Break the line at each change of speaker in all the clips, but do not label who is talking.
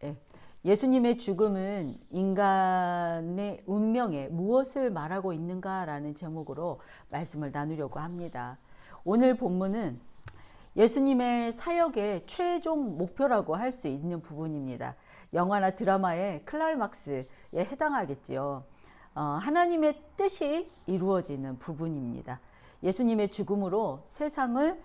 예. 예수님의 죽음은 인간의 운명에 무엇을 말하고 있는가라는 제목으로 말씀을 나누려고 합니다. 오늘 본문은 예수님의 사역의 최종 목표라고 할 수 있는 부분입니다. 영화나 드라마의 클라이막스에 해당하겠지요. 하나님의 뜻이 이루어지는 부분입니다. 예수님의 죽음으로 세상을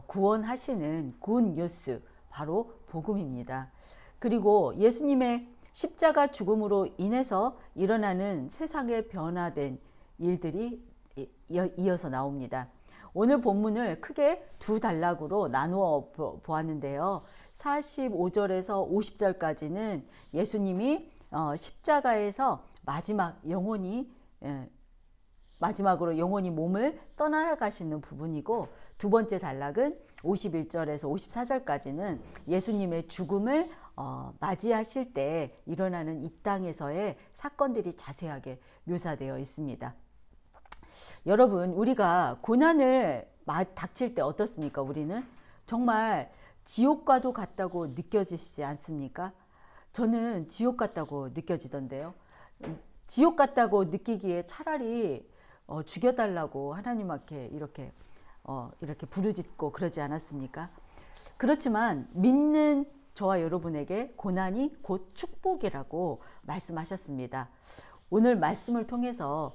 구원하시는 굿 뉴스, 바로 복음입니다. 그리고 예수님의 십자가 죽음으로 인해서 일어나는 세상의 변화된 일들이 이어서 나옵니다. 오늘 본문을 크게 두 단락으로 나누어 보았는데요. 45절에서 50절까지는 예수님이 십자가에서 마지막으로 영원히 몸을 떠나가시는 부분이고, 두 번째 단락은 51절에서 54절까지는 예수님의 죽음을 맞이하실 때 일어나는 이 땅에서의 사건들이 자세하게 묘사되어 있습니다. 여러분, 우리가 고난을 닥칠 때 어떻습니까? 우리는 정말 지옥 과도 같다고 느껴지시지 않습니까? 저는 지옥 같다고 느껴지던데요. 지옥 같다고 느끼기에 차라리 죽여달라고 하나님 앞에 이렇게 부르짖고 그러지 않았습니까? 그렇지만 믿는 저와 여러분에게 고난이 곧 축복이라고 말씀하셨습니다. 오늘 말씀을 통해서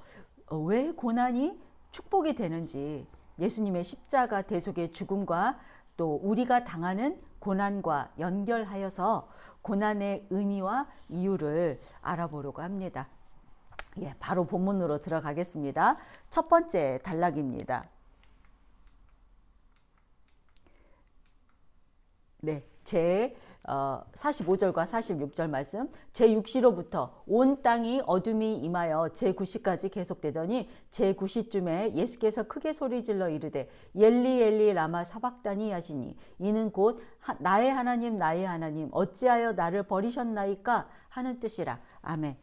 왜 고난이 축복이 되는지, 예수님의 십자가 대속의 죽음과 또 우리가 당하는 고난과 연결하여서 고난의 의미와 이유를 알아보려고 합니다. 바로 본문으로 들어가겠습니다. 첫 번째 단락입니다. 제 45절과 46절 말씀. 제6시로부터 온 땅이 어둠이 임하여 제9시까지 계속되더니 제9시쯤에 예수께서 크게 소리질러 이르되 엘리 엘리 라마 사박다니 하시니 이는 곧 나의 하나님 나의 하나님 어찌하여 나를 버리셨나이까 하는 뜻이라. 아멘.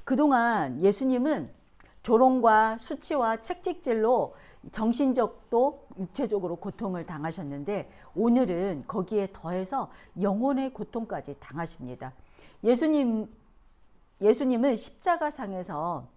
그동안 예수님은 조롱과 수치와 채찍질로 정신적도 육체적으로 고통을 당하셨는데, 오늘은 거기에 더해서 영혼의 고통까지 당하십니다. 예수님은 십자가상에서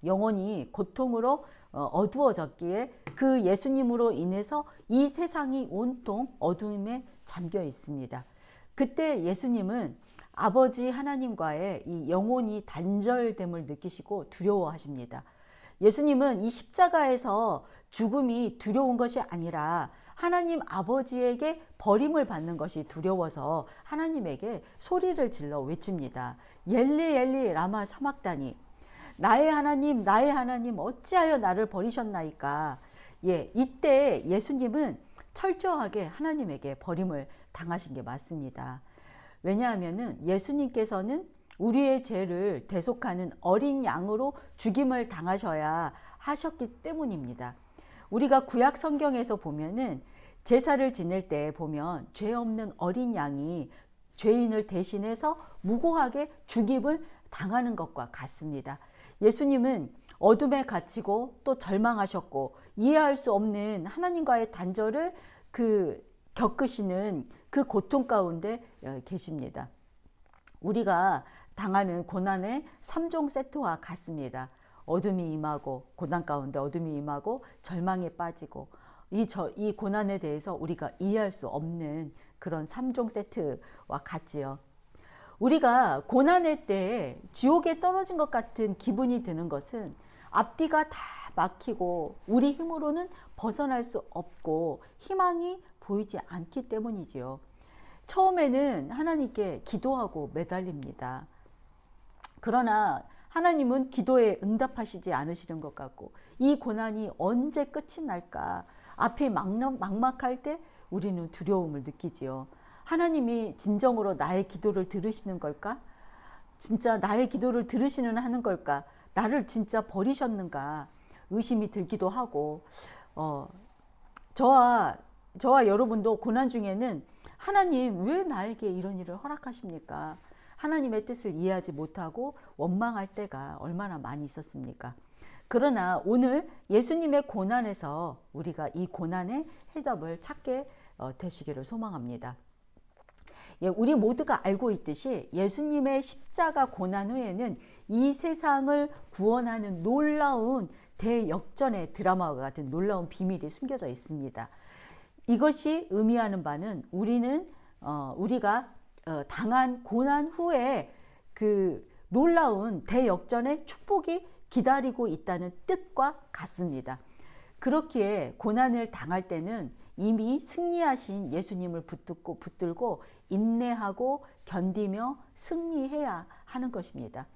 영혼이 고통으로 어두워졌기에 그 예수님으로 인해서 이 세상이 온통 어두움에 잠겨 있습니다. 그때 예수님은 아버지 하나님과의 이 영혼이 단절됨을 느끼시고 두려워하십니다. 예수님은 이 십자가에서 죽음이 두려운 것이 아니라 하나님 아버지에게 버림을 받는 것이 두려워서 하나님에게 소리를 질러 외칩니다. 엘리 엘리 라마 사막다니, 나의 하나님 나의 하나님 어찌하여 나를 버리셨나이까. 이때 예수님은 철저하게 하나님에게 버림을 당하신 게 맞습니다. 왜냐하면 예수님께서는 우리의 죄를 대속하는 어린 양으로 죽임을 당하셔야 하셨기 때문입니다. 우리가 구약 성경에서 보면은 제사를 지낼 때 보면 죄 없는 어린 양이 죄인을 대신해서 무고하게 죽임을 당하는 것과 같습니다. 예수님은 어둠에 갇히고 또 절망하셨고 이해할 수 없는 하나님과의 단절을 겪으시는 그 고통 가운데 계십니다. 우리가 당하는 고난의 3종 세트와 같습니다. 어둠이 임하고, 고난 가운데 어둠이 임하고 절망에 빠지고, 이 고난에 대해서 우리가 이해할 수 없는 그런 3종 세트와 같지요. 우리가 고난의 때에 지옥에 떨어진 것 같은 기분이 드는 것은 앞뒤가 다 막히고 우리 힘으로는 벗어날 수 없고 희망이 보이지 않기 때문이지요. 처음에는 하나님께 기도하고 매달립니다. 그러나 하나님은 기도에 응답하시지 않으시는 것 같고, 이 고난이 언제 끝이 날까, 앞이 막막할 때 우리는 두려움을 느끼지요. 하나님이 진정으로 나의 기도를 들으시는 걸까? 진짜 나의 기도를 들으시는 하는 걸까? 나를 진짜 버리셨는가? 의심이 들기도 하고, 저와 여러분도 고난 중에는 하나님 왜 나에게 이런 일을 허락하십니까? 하나님의 뜻을 이해하지 못하고 원망할 때가 얼마나 많이 있었습니까? 그러나 오늘 예수님의 고난에서 우리가 이 고난의 해답을 찾게 되시기를 소망합니다. 예, 우리 모두가 알고 있듯이 예수님의 십자가 고난 후에는 이 세상을 구원하는 놀라운 대역전의 드라마와 같은 놀라운 비밀이 숨겨져 있습니다. 이것이 의미하는 바는 우리가 당한 고난 후에 그 놀라운 대역전의 축복이 기다리고 있다는 뜻과 같습니다. 그렇기에 고난을 당할 때는 이미 승리하신 예수님을 붙들고 인내하고 견디며 승리해야 하는 것입니다.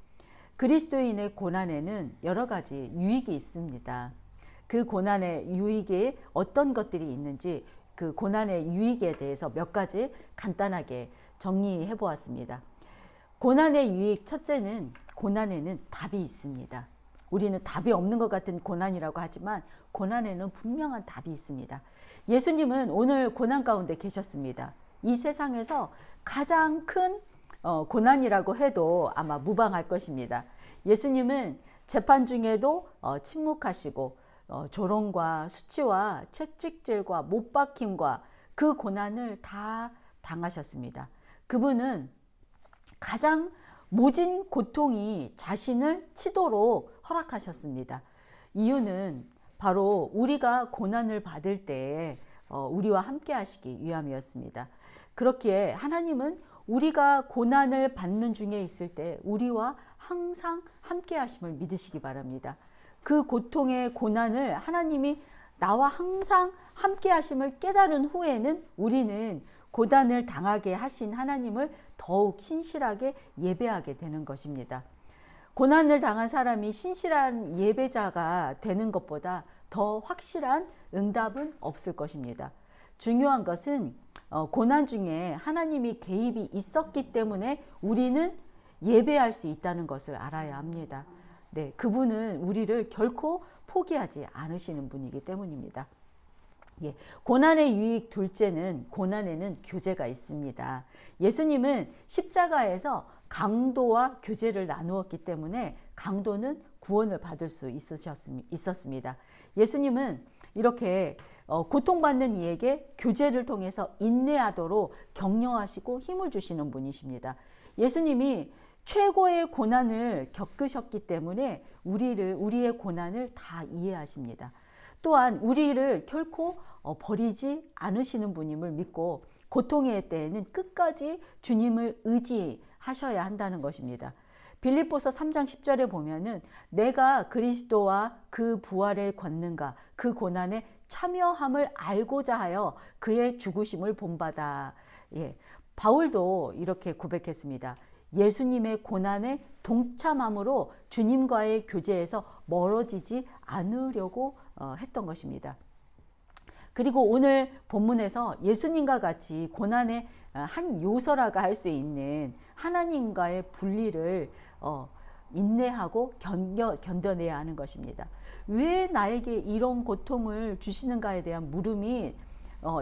그리스도인의 고난에는 여러 가지 유익이 있습니다. 그 고난의 유익에 어떤 것들이 있는지 그 고난의 유익에 대해서 몇 가지 간단하게 정리해 보았습니다. 고난의 유익 첫째는 고난에는 답이 있습니다. 우리는 답이 없는 것 같은 고난이라고 하지만 고난에는 분명한 답이 있습니다. 예수님은 오늘 고난 가운데 계셨습니다. 이 세상에서 가장 큰 고난이라고 해도 아마 무방할 것입니다. 예수님은 재판 중에도 침묵하시고 조롱과 수치와 채찍질과 못박힘과 그 고난을 다 당하셨습니다. 그분은 가장 모진 고통이 자신을 치도록 허락하셨습니다. 이유는 바로 우리가 고난을 받을 때 우리와 함께 하시기 위함이었습니다. 그렇기에 하나님은 우리가 고난을 받는 중에 있을 때 우리와 항상 함께 하심을 믿으시기 바랍니다. 그 고통의 고난을 하나님이 나와 항상 함께 하심을 깨달은 후에는 우리는 고난을 당하게 하신 하나님을 더욱 신실하게 예배하게 되는 것입니다. 고난을 당한 사람이 신실한 예배자가 되는 것보다 더 확실한 응답은 없을 것입니다. 중요한 것은 고난 중에 하나님이 개입이 있었기 때문에 우리는 예배할 수 있다는 것을 알아야 합니다. 네, 그분은 우리를 결코 포기하지 않으시는 분이기 때문입니다. 예, 고난의 유익 둘째는 고난에는 교제가 있습니다. 예수님은 십자가에서 강도와 교제를 나누었기 때문에 강도는 구원을 받을 수 있었습니다. 예수님은 이렇게 고통받는 이에게 교제를 통해서 인내하도록 격려하시고 힘을 주시는 분이십니다. 예수님이 최고의 고난을 겪으셨기 때문에 우리의 고난을 다 이해하십니다. 또한 우리를 결코 버리지 않으시는 분임을 믿고 고통의 때에는 끝까지 주님을 의지하셔야 한다는 것입니다. 빌립보서 3장 10절에 보면은 내가 그리스도와 그 부활의 권능과 그 고난에 참여함을 알고자 하여 그의 죽으심을 본받아. 예, 바울도 이렇게 고백했습니다. 예수님의 고난에 동참함으로 주님과의 교제에서 멀어지지 않으려고 했던 것입니다. 그리고 오늘 본문에서 예수님과 같이 고난의 한 요소라고 할 수 있는 하나님과의 분리를 인내하고 견뎌내야 하는 것입니다. 왜 나에게 이런 고통을 주시는가에 대한 물음이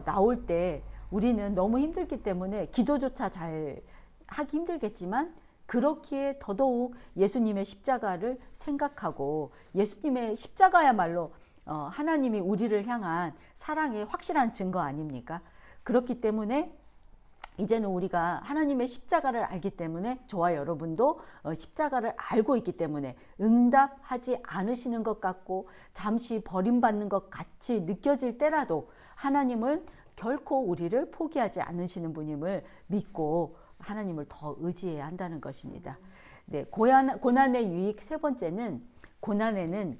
나올 때 우리는 너무 힘들기 때문에 기도조차 잘 하기 힘들겠지만 그렇기에 더더욱 예수님의 십자가를 생각하고 예수님의 십자가야말로 하나님이 우리를 향한 사랑의 확실한 증거 아닙니까? 그렇기 때문에 이제는 우리가 하나님의 십자가를 알기 때문에 저와 여러분도 십자가를 알고 있기 때문에 응답하지 않으시는 것 같고 잠시 버림받는 것 같이 느껴질 때라도 하나님은 결코 우리를 포기하지 않으시는 분임을 믿고 하나님을 더 의지해야 한다는 것입니다. 네, 고난의 유익 세 번째는 고난에는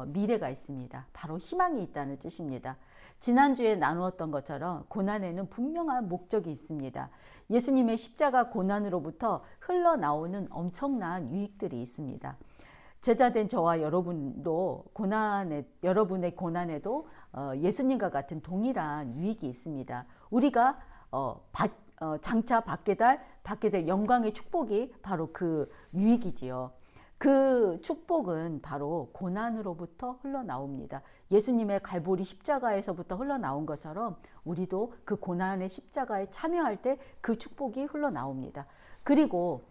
미래가 있습니다. 바로 희망이 있다는 뜻입니다. 지난주에 나누었던 것처럼 고난에는 분명한 목적이 있습니다. 예수님의 십자가 고난으로부터 흘러나오는 엄청난 유익들이 있습니다. 제자된 저와 여러분도 여러분의 고난에도 예수님과 같은 동일한 유익이 있습니다. 우리가 장차 받게 될 영광의 축복이 바로 그 유익이지요. 그 축복은 바로 고난으로부터 흘러나옵니다. 예수님의 갈보리 십자가에서부터 흘러나온 것처럼 우리도 그 고난의 십자가에 참여할 때 그 축복이 흘러나옵니다. 그리고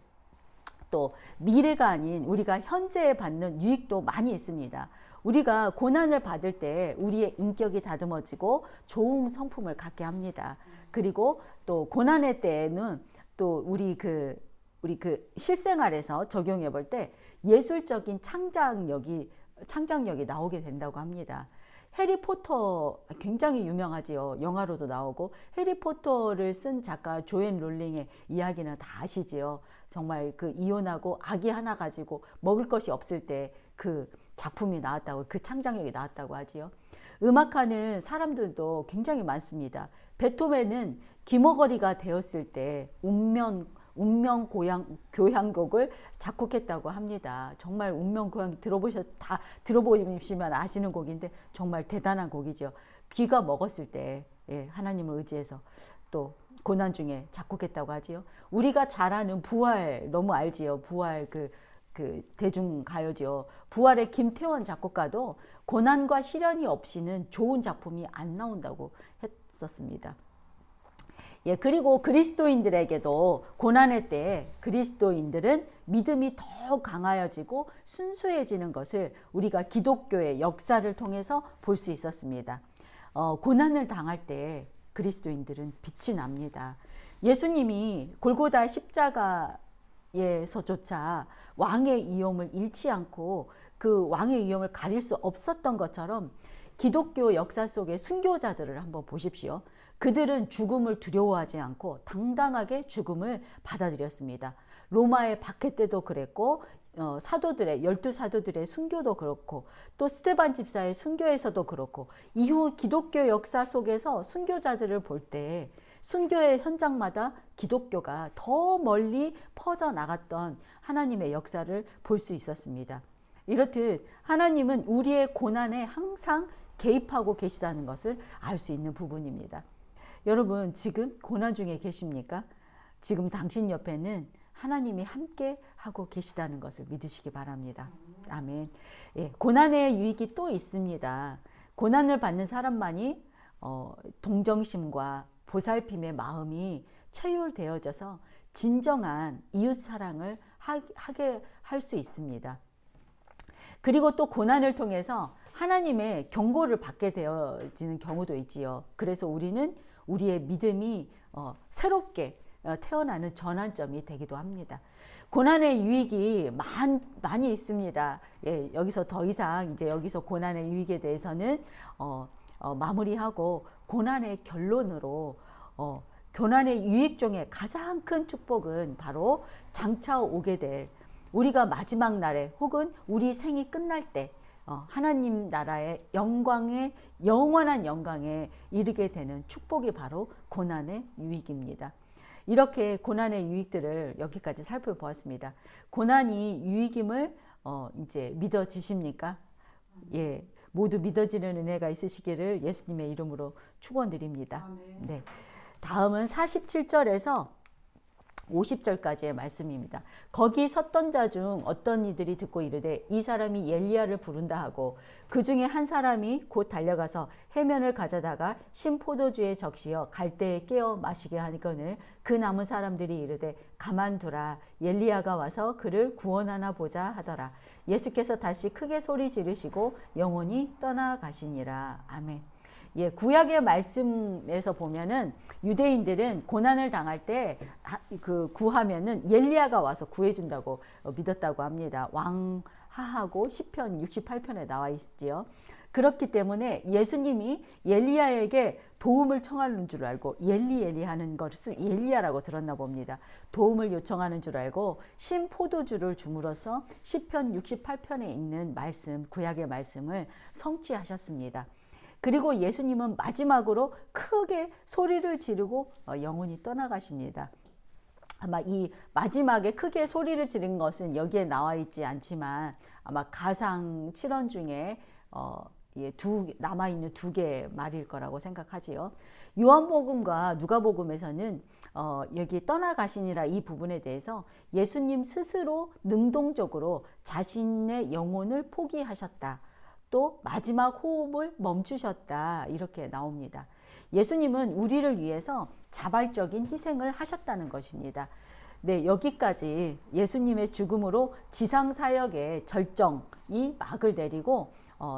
또 미래가 아닌 우리가 현재에 받는 유익도 많이 있습니다. 우리가 고난을 받을 때 우리의 인격이 다듬어지고 좋은 성품을 갖게 합니다. 그리고 또 고난의 때에는 또 우리 그 실생활에서 적용해 볼 때 예술적인 창작력이 나오게 된다고 합니다. 해리포터 굉장히 유명하지요. 영화로도 나오고 해리포터를 쓴 작가 조앤 롤링의 이야기는 다 아시지요. 정말 그 이혼하고 아기 하나 가지고 먹을 것이 없을 때 그 작품이 나왔다고, 그 창작력이 나왔다고 하지요. 음악하는 사람들도 굉장히 많습니다. 베토벤은 귀머거리가 되었을 때 운명 교향곡을 작곡했다고 합니다. 정말 운명 교향 들어보시면 아시는 곡인데 정말 대단한 곡이죠. 귀가 먹었을 때 하나님을 의지해서 또 고난 중에 작곡했다고 하지요. 우리가 잘 아는 부활 너무 알지요. 부활 그 대중가요죠. 부활의 김태원 작곡가도 고난과 시련이 없이는 좋은 작품이 안 나온다고 했었습니다. 그리고 그리스도인들에게도 고난의 때에 그리스도인들은 믿음이 더 강하여지고 순수해지는 것을 우리가 기독교의 역사를 통해서 볼 수 있었습니다. 고난을 당할 때 그리스도인들은 빛이 납니다. 예수님이 골고다 십자가에서조차 왕의 위엄을 잃지 않고 그 왕의 위엄을 가릴 수 없었던 것처럼 기독교 역사 속의 순교자들을 한번 보십시오. 그들은 죽음을 두려워하지 않고 당당하게 죽음을 받아들였습니다. 로마의 박해 때도 그랬고 사도들의 12사도들의 순교도 그렇고 또 스데반 집사의 순교에서도 그렇고 이후 기독교 역사 속에서 순교자들을 볼 때 순교의 현장마다 기독교가 더 멀리 퍼져나갔던 하나님의 역사를 볼 수 있었습니다. 이렇듯 하나님은 우리의 고난에 항상 개입하고 계시다는 것을 알 수 있는 부분입니다. 여러분 지금 고난 중에 계십니까? 지금 당신 옆에는 하나님이 함께 하고 계시다는 것을 믿으시기 바랍니다. 아멘. 고난의 유익이 또 있습니다. 고난을 받는 사람만이 동정심과 보살핌의 마음이 체휼되어져서 진정한 이웃 사랑을 하게 할 수 있습니다. 그리고 또 고난을 통해서 하나님의 경고를 받게 되어지는 경우도 있지요. 그래서 우리는 우리의 믿음이 새롭게 태어나는 전환점이 되기도 합니다. 고난의 유익이 많이 있습니다. 여기서 더 이상 이제 여기서 고난의 유익에 대해서는 마무리하고 고난의 결론으로 고난의 유익 중에 가장 큰 축복은 바로 장차 오게 될 우리가 마지막 날에 혹은 우리 생이 끝날 때 하나님 나라의 영원한 영광에 이르게 되는 축복이 바로 고난의 유익입니다. 이렇게 고난의 유익들을 여기까지 살펴보았습니다. 고난이 유익임을 이제 믿어지십니까? 모두 믿어지는 은혜가 있으시기를 예수님의 이름으로 축원드립니다. 네. 다음은 47절에서 50절까지의 말씀입니다. 거기 섰던 자 중 어떤 이들이 듣고 이르되 이 사람이 엘리야를 부른다 하고 그 중에 한 사람이 곧 달려가서 해면을 가져다가 신 포도주에 적시어 갈대에 깨어 마시게 하거늘 그 남은 사람들이 이르되 가만두라 엘리야가 와서 그를 구원하나 보자 하더라. 예수께서 다시 크게 소리 지르시고 영원히 떠나가시니라. 아멘. 구약의 말씀에서 보면은 유대인들은 고난을 당할 때 구하면은 엘리야가 와서 구해준다고 믿었다고 합니다. 왕하하고 시편 68편에 나와 있지요. 그렇기 때문에 예수님이 엘리야에게 도움을 청하는 줄 알고 엘리 하는 것을 엘리야라고 들었나 봅니다. 도움을 요청하는 줄 알고 신 포도주를 줌으로써 시편 68편에 있는 말씀, 구약의 말씀을 성취하셨습니다. 그리고 예수님은 마지막으로 크게 소리를 지르고 영원히 떠나가십니다. 아마 이 마지막에 크게 소리를 지른 것은 여기에 나와 있지 않지만 아마 가상 7원 중에 남아있는 2개의 말일 거라고 생각하지요. 요한복음과 누가복음에서는 여기 떠나가시니라 이 부분에 대해서 예수님 스스로 능동적으로 자신의 영혼을 포기하셨다. 또 마지막 호흡을 멈추셨다. 이렇게 나옵니다. 예수님은 우리를 위해서 자발적인 희생을 하셨다는 것입니다. 네, 여기까지 예수님의 죽음으로 지상 사역의 절정이 막을 내리고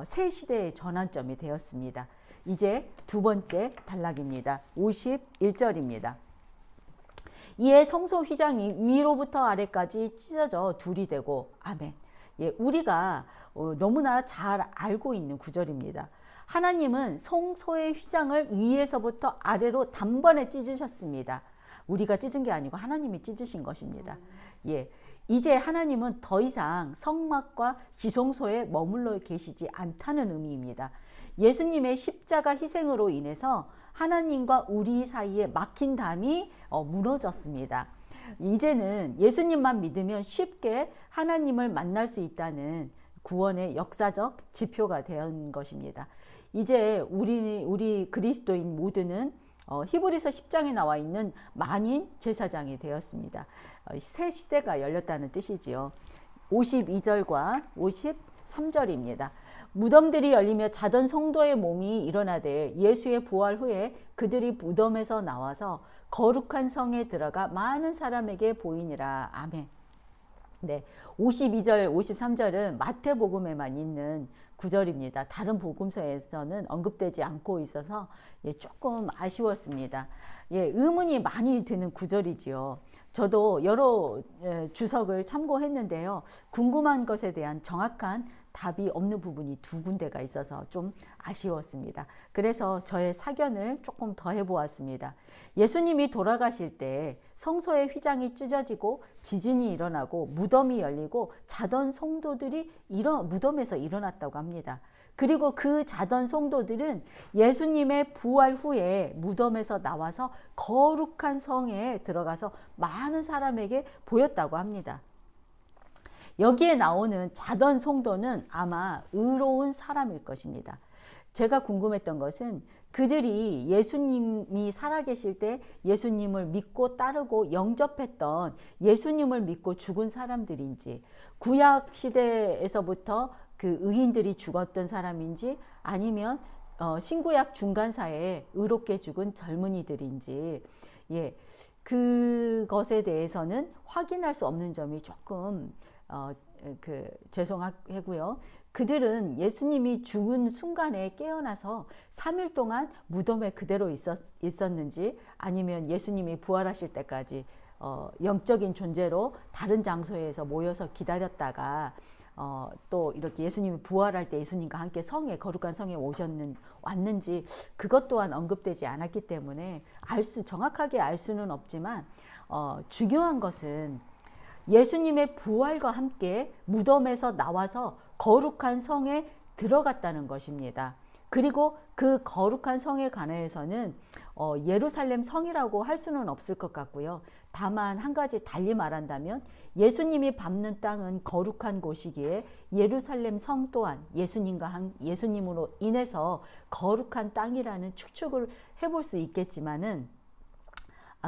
새 시대의 전환점이 되었습니다. 이제 두 번째 단락입니다. 51절입니다. 이에 성소 휘장이 위로부터 아래까지 찢어져 둘이 되고 아멘. 예, 우리가 너무나 잘 알고 있는 구절입니다. 하나님은 성소의 휘장을 위에서부터 아래로 단번에 찢으셨습니다. 우리가 찢은 게 아니고 하나님이 찢으신 것입니다. 예, 이제 하나님은 더 이상 성막과 지성소에 머물러 계시지 않다는 의미입니다. 예수님의 십자가 희생으로 인해서 하나님과 우리 사이에 막힌 담이 무너졌습니다. 이제는 예수님만 믿으면 쉽게 하나님을 만날 수 있다는 구원의 역사적 지표가 된 것입니다. 이제 우리 그리스도인 모두는 히브리서 10장에 나와 있는 만인 제사장이 되었습니다. 새 시대가 열렸다는 뜻이지요. 52절과 53절입니다. 무덤들이 열리며 자던 성도의 몸이 일어나되 예수의 부활 후에 그들이 무덤에서 나와서 거룩한 성에 들어가 많은 사람에게 보이니라. 아멘. 네, 52절, 53절은 마태복음에만 있는 구절입니다. 다른 복음서에서는 언급되지 않고 있어서 조금 아쉬웠습니다. 의문이 많이 드는 구절이지요. 저도 여러 주석을 참고했는데요. 궁금한 것에 대한 정확한 답이 없는 부분이 두 군데가 있어서 좀 아쉬웠습니다. 그래서 저의 사견을 조금 더 해보았습니다. 예수님이 돌아가실 때 성소의 휘장이 찢어지고 지진이 일어나고 무덤이 열리고 자던 성도들이 무덤에서 일어났다고 합니다. 그리고 그 자던 성도들은 예수님의 부활 후에 무덤에서 나와서 거룩한 성에 들어가서 많은 사람에게 보였다고 합니다. 여기에 나오는 자던 성도는 아마 의로운 사람일 것입니다. 제가 궁금했던 것은 그들이 예수님이 살아계실 때 예수님을 믿고 따르고 영접했던 예수님을 믿고 죽은 사람들인지, 구약 시대에서부터 그 의인들이 죽었던 사람인지, 아니면 신구약 중간사에 의롭게 죽은 젊은이들인지, 그것에 대해서는 확인할 수 없는 점이 조금 죄송하고요. 그들은 예수님이 죽은 순간에 깨어나서 3일 동안 무덤에 그대로 있었는지, 아니면 예수님이 부활하실 때까지 영적인 존재로 다른 장소에서 모여서 기다렸다가 또 이렇게 예수님이 부활할 때 예수님과 함께 거룩한 성에 왔는지, 그것 또한 언급되지 않았기 때문에 정확하게 알 수는 없지만 중요한 것은 예수님의 부활과 함께 무덤에서 나와서 거룩한 성에 들어갔다는 것입니다. 그리고 그 거룩한 성에 관해서는 예루살렘 성이라고 할 수는 없을 것 같고요. 다만 한 가지 달리 말한다면 예수님이 밟는 땅은 거룩한 곳이기에 예루살렘 성 또한 예수님으로 인해서 거룩한 땅이라는 추측을 해볼 수 있겠지만은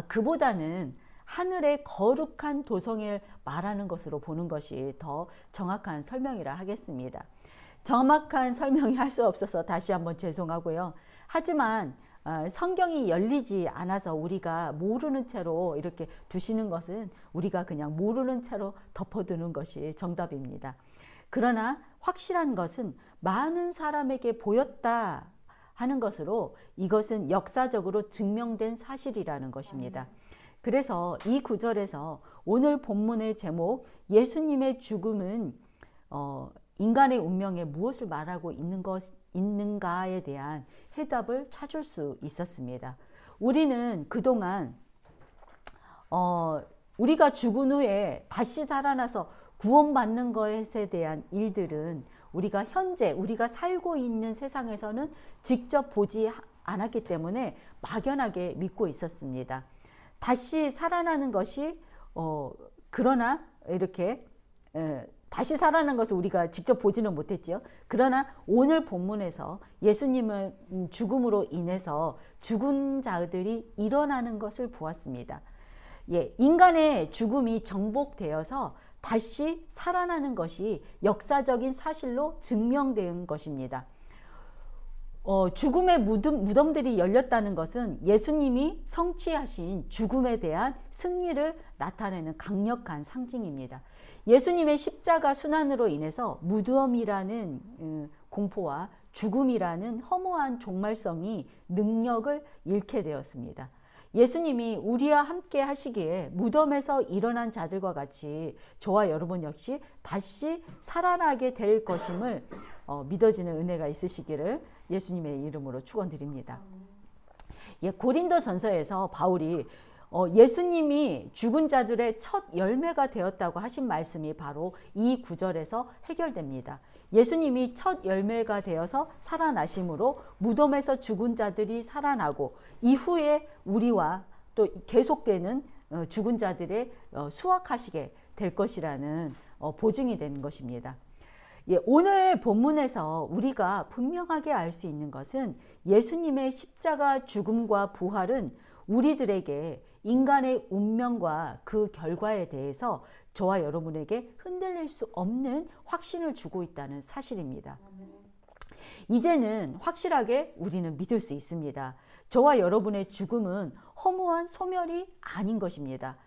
그보다는 하늘의 거룩한 도성을 말하는 것으로 보는 것이 더 정확한 설명이라 하겠습니다. 정확한 설명이 할 수 없어서 다시 한번 죄송하고요. 하지만 성경이 열리지 않아서 우리가 모르는 채로 이렇게 두시는 것은 우리가 그냥 모르는 채로 덮어두는 것이 정답입니다. 그러나 확실한 것은 많은 사람에게 보였다 하는 것으로 이것은 역사적으로 증명된 사실이라는 것입니다. 그래서 이 구절에서 오늘 본문의 제목 예수님의 죽음은 인간의 운명에 무엇을 말하고 있는가에 대한 해답을 찾을 수 있었습니다. 우리는 그동안 우리가 죽은 후에 다시 살아나서 구원받는 것에 대한 일들은 우리가 살고 있는 세상에서는 직접 보지 않았기 때문에 막연하게 믿고 있었습니다. 다시 살아나는 것이 그러나 이렇게 다시 살아난 것을 우리가 직접 보지는 못했지요. 그러나 오늘 본문에서 예수님의 죽음으로 인해서 죽은 자들이 일어나는 것을 보았습니다. 인간의 죽음이 정복되어서 다시 살아나는 것이 역사적인 사실로 증명된 것입니다. 죽음의 무덤들이 열렸다는 것은 예수님이 성취하신 죽음에 대한 승리를 나타내는 강력한 상징입니다. 예수님의 십자가 순환으로 인해서 무덤이라는 공포와 죽음이라는 허무한 종말성이 능력을 잃게 되었습니다. 예수님이 우리와 함께 하시기에 무덤에서 일어난 자들과 같이 저와 여러분 역시 다시 살아나게 될 것임을 믿어지는 은혜가 있으시기를 예수님의 이름으로 축원드립니다. 고린도 전서에서 바울이 예수님이 죽은 자들의 첫 열매가 되었다고 하신 말씀이 바로 이 구절에서 해결됩니다. 예수님이 첫 열매가 되어서 살아나심으로 무덤에서 죽은 자들이 살아나고 이후에 우리와 또 계속되는 죽은 자들의 수확하시게 될 것이라는 보증이 되는 것입니다. 오늘 본문에서 우리가 분명하게 알 수 있는 것은 예수님의 십자가 죽음과 부활은 우리들에게 인간의 운명과 그 결과에 대해서 저와 여러분에게 흔들릴 수 없는 확신을 주고 있다는 사실입니다. 이제는 확실하게 우리는 믿을 수 있습니다. 저와 여러분의 죽음은 허무한 소멸이 아닌 것입니다.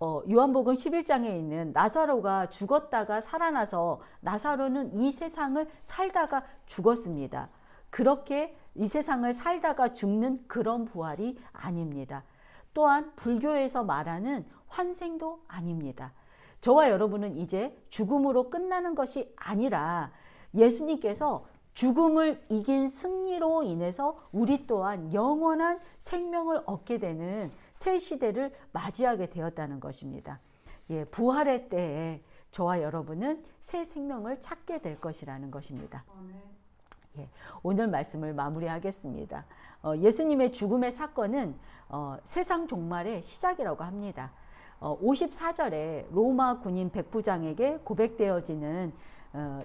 요한복음 11장에 있는 나사로가 죽었다가 살아나서 나사로는 이 세상을 살다가 죽었습니다. 그렇게 이 세상을 살다가 죽는 그런 부활이 아닙니다. 또한 불교에서 말하는 환생도 아닙니다. 저와 여러분은 이제 죽음으로 끝나는 것이 아니라 예수님께서 죽음을 이긴 승리로 인해서 우리 또한 영원한 생명을 얻게 되는 새 시대를 맞이하게 되었다는 것입니다. 부활의 때에 저와 여러분은 새 생명을 찾게 될 것이라는 것입니다. 오늘 말씀을 마무리하겠습니다. 예수님의 죽음의 사건은 세상 종말의 시작이라고 합니다. 54절에 로마 군인 백부장에게 고백되어지는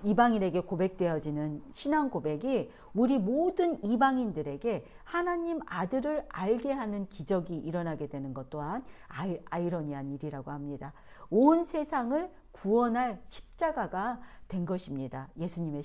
이방인에게 고백되어지는 신앙 고백이 우리 모든 이방인들에게 하나님 아들을 알게 하는 기적이 일어나게 되는 것 또한 아이러니한 일이라고 합니다. 온 세상을 구원할 십자가가 된 것입니다. 예수님의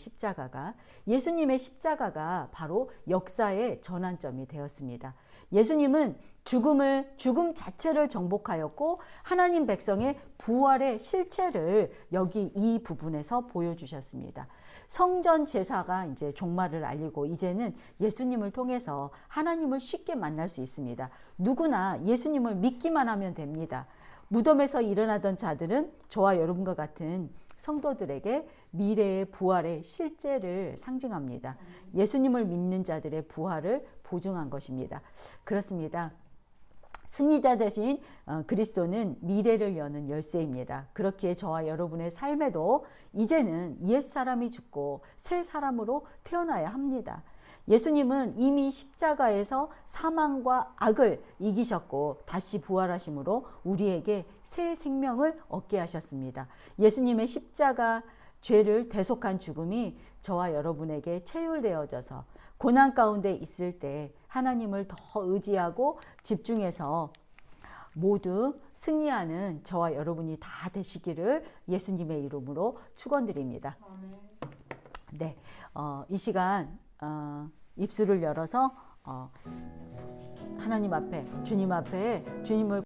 십자가가 바로 역사의 전환점이 되었습니다. 예수님은 죽음 자체를 정복하였고 하나님 백성의 부활의 실체를 여기 이 부분에서 보여주셨습니다. 성전 제사가 이제 종말을 알리고 이제는 예수님을 통해서 하나님을 쉽게 만날 수 있습니다. 누구나 예수님을 믿기만 하면 됩니다. 무덤에서 일어나던 자들은 저와 여러분과 같은 성도들에게 미래의 부활의 실제를 상징합니다. 예수님을 믿는 자들의 부활을 보증한 것입니다. 그렇습니다. 승리자 되신 그리스도는 미래를 여는 열쇠입니다. 그렇기에 저와 여러분의 삶에도 이제는 옛사람이 죽고 새 사람으로 태어나야 합니다. 예수님은 이미 십자가에서 사망과 악을 이기셨고 다시 부활하심으로 우리에게 새 생명을 얻게 하셨습니다. 예수님의 십자가 죄를 대속한 죽음이 저와 여러분에게 체휼되어져서 고난 가운데 있을 때 하나님을 더 의지하고 집중해서 모두 승리하는 저와 여러분이 다 되시기를 예수님의 이름으로 축원드립니다. 네, 이 시간 입술을 열어서 하나님 앞에 주님 앞에 주님을